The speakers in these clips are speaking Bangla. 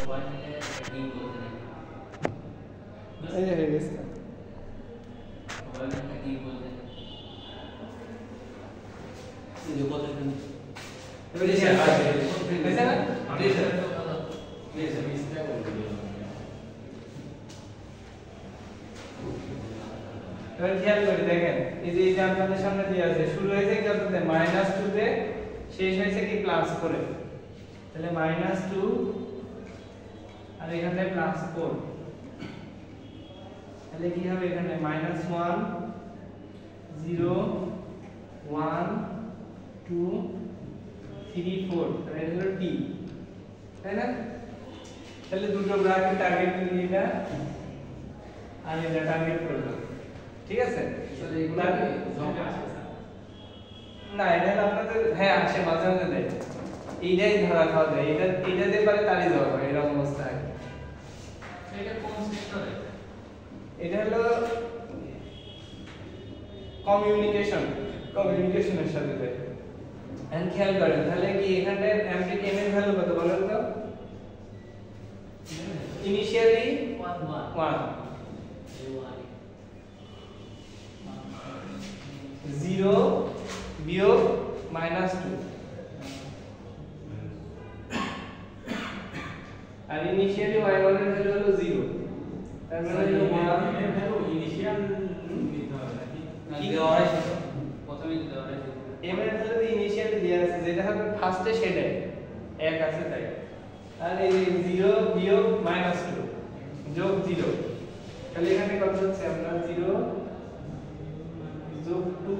এই যে হয়ে গেছে এবার খেয়াল করে দেখেন এই যে এটা আপনাদের সামনে দিয়ে আছে শুরু হয়েছে কততে -2 তে শেষ হয়েছে কি +4 এ তাহলে -2 আর এখানে +4 তাহলে কি হবে এখানে -1 0 1 2 3 4 তাহলে এটা হলো t তাই না তাহলে দুটো ব্র্যাকেট টার্গেট করে এটা আর এটা টার্গেট করব ঠিক আছে তাহলে এগুলা জমা আছে না এটা আপনাদের হ্যাঁ আছে মাঝে মাঝে দেয় এইটাই ধরা খাওয়া যায় এটা দিয়ে পারে তারই জমা হয় এরকম অবস্থা হয় এটা কোন সেক্টরে এটা হলো কমিউনিকেশনের সাথে দেয় এন্ড খেয়াল করেন তাহলে কি এখানে অ্যাম্পলিক এম এর ভ্যালু কত বলেন তো ইনিশিয়ালি 1 0 বিয়োগ -2 আর ইনিশিয়ালি y1 এর ভ্যালু হলো 0 তার মানে হলো 1 এর ভ্যালু ইনিশিয়াল দিতে হবে নাকি কি দেওয়া হয় সেটা প্রথমে দেওয়া হয় m এর ভ্যালু ইনিশিয়ালি দেওয়া আছে যেটা হবে ফার্স্টে সেটা 1 আছে তাই আর এই 0 বিয়োগ -2 যোগ 0 তাহলে এখানে কত হচ্ছে আমরা 0 যোগ 2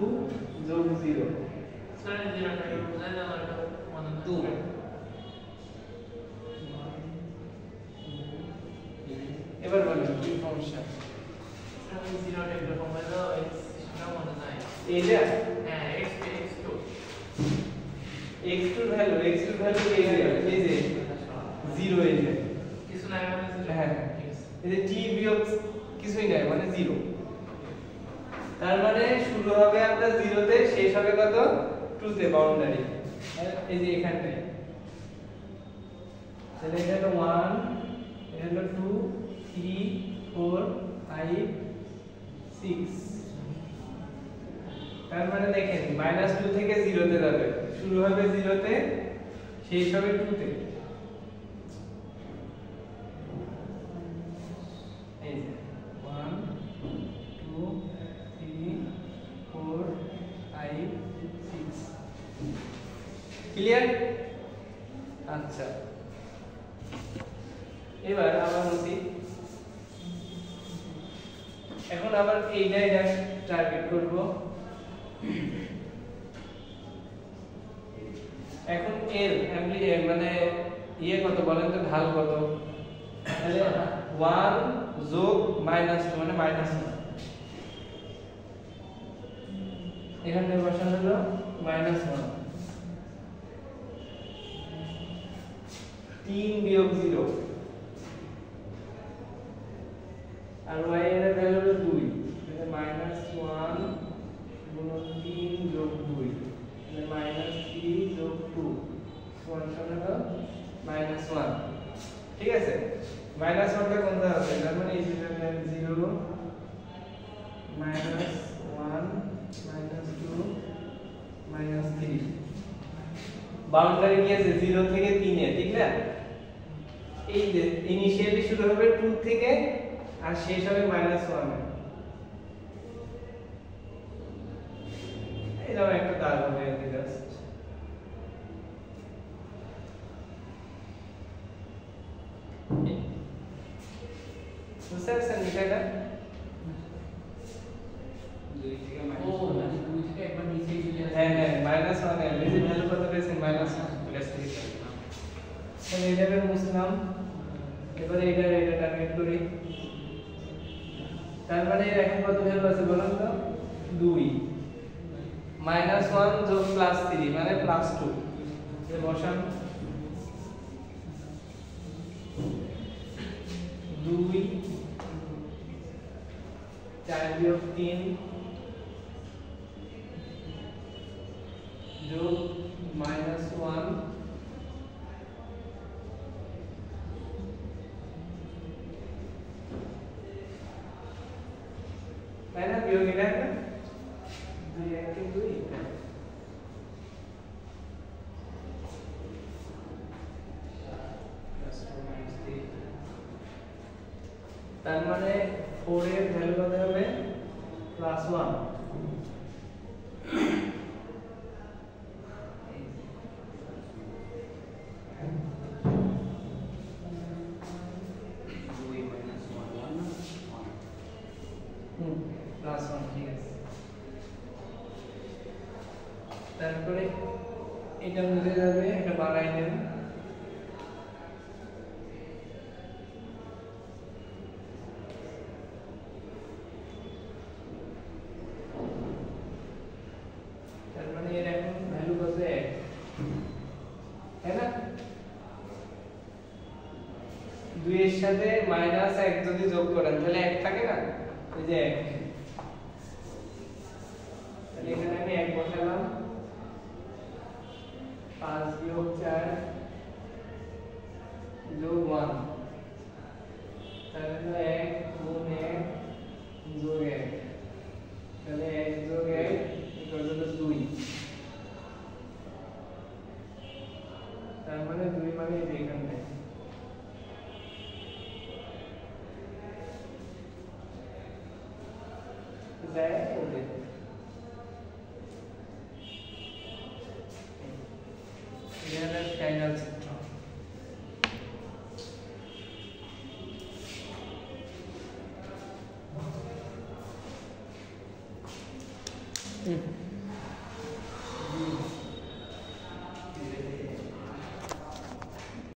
যোগ 0 স্যার 0 টা বুঝাই না আমার মনে 2 এবার বলেন কি সমস্যা আমি 0 টা একটু কমাই দাও x না মনে নাই এইটা হ্যাঁ x2 x2 ভ্যালু এই যে 0 এই যে কিছু নাই মানে 0 হ্যাঁ এই যে t বিয়োগ কিছুই নাই মানে 0 তার মানে শুরু হবে আপনার 0 তে শেষ হবে কত 2 তে বাউন্ডারি এই যে এখানটায় তাহলে এটা হলো 1 এটা হলো 2 3 4 5 6 তার মানে দেখেন -2 থেকে 0 তে যাবে শুরু হবে 0 তে শেষ হবে 2 তে এই যে 1 2 3 4 5 6 ক্লিয়ার আচ্ছা এবার আবার বলছি এখন আবার এইটা টার্গেট করব এখন এর অ্যাম্পলিটিউড মানে কত বলেন তো ঢাল কত তাহলে 1 যোগ -2 মানে -1 এখানে বসানো হলো -1 3 বিয়োগ 0 আর y এর ভ্যালু হলো 2 তাহলে -1 গুণন 3 যোগ 2 তাহলে -3 যোগ 2 সমান হলো -1 ঠিক আছে -1টা কোনটা হবে তার মানে এই যে 0 -1 -2 -3 বাউন্ডারি গিয়েছে 0 থেকে 3 এ ঠিক না এই যে ইনিশিয়ালি শুরু হবে 2 থেকে আর শেষ হবে -1 এ এরকম একটা দাগ হবে আর কি জাস্ট বুঝতে পারছেন বিষয়টা 2 থেকে -1 থেকে একবার নিচেই চলে আসে হ্যাঁ -1 এর এই যে ভ্যালু কত পেয়েছেন -1 তাহলে এটাকে মুছলাম এবারে এটা টার্গেট করি তার মানে এখন কত ভ্যালু আছে বলুন তো 2 -1 যোগ +3 মানে +2 এ বসান 2 4 বিয়োগ 3 যোগ -1 বিয়োগ এটা না 2 1 কে 2 তার মানে 4 এর ভ্যালু কত হবে +1 +1 ঠিক আছে তারপরে এটা মুছে যাবে এটা বাড়াই দেন তার মানে এর এখন ভ্যালু কত 1 তাই না 2 এর সাথে -1 যদি যোগ করেন তাহলে 1 থাকে না এই যে 1 তাহলে এখানে আমি 1 বসালাম 5 বিয়োগ 4 যোগ 1 তাহলে 1 গুণ 1 যোগ 1 তাহলে 1 যোগ 1 ইকুয়াল টু 2 তার মানে 2 মানে এই যে এখানে যায় ওদের এটা ফাইনাল চিত্র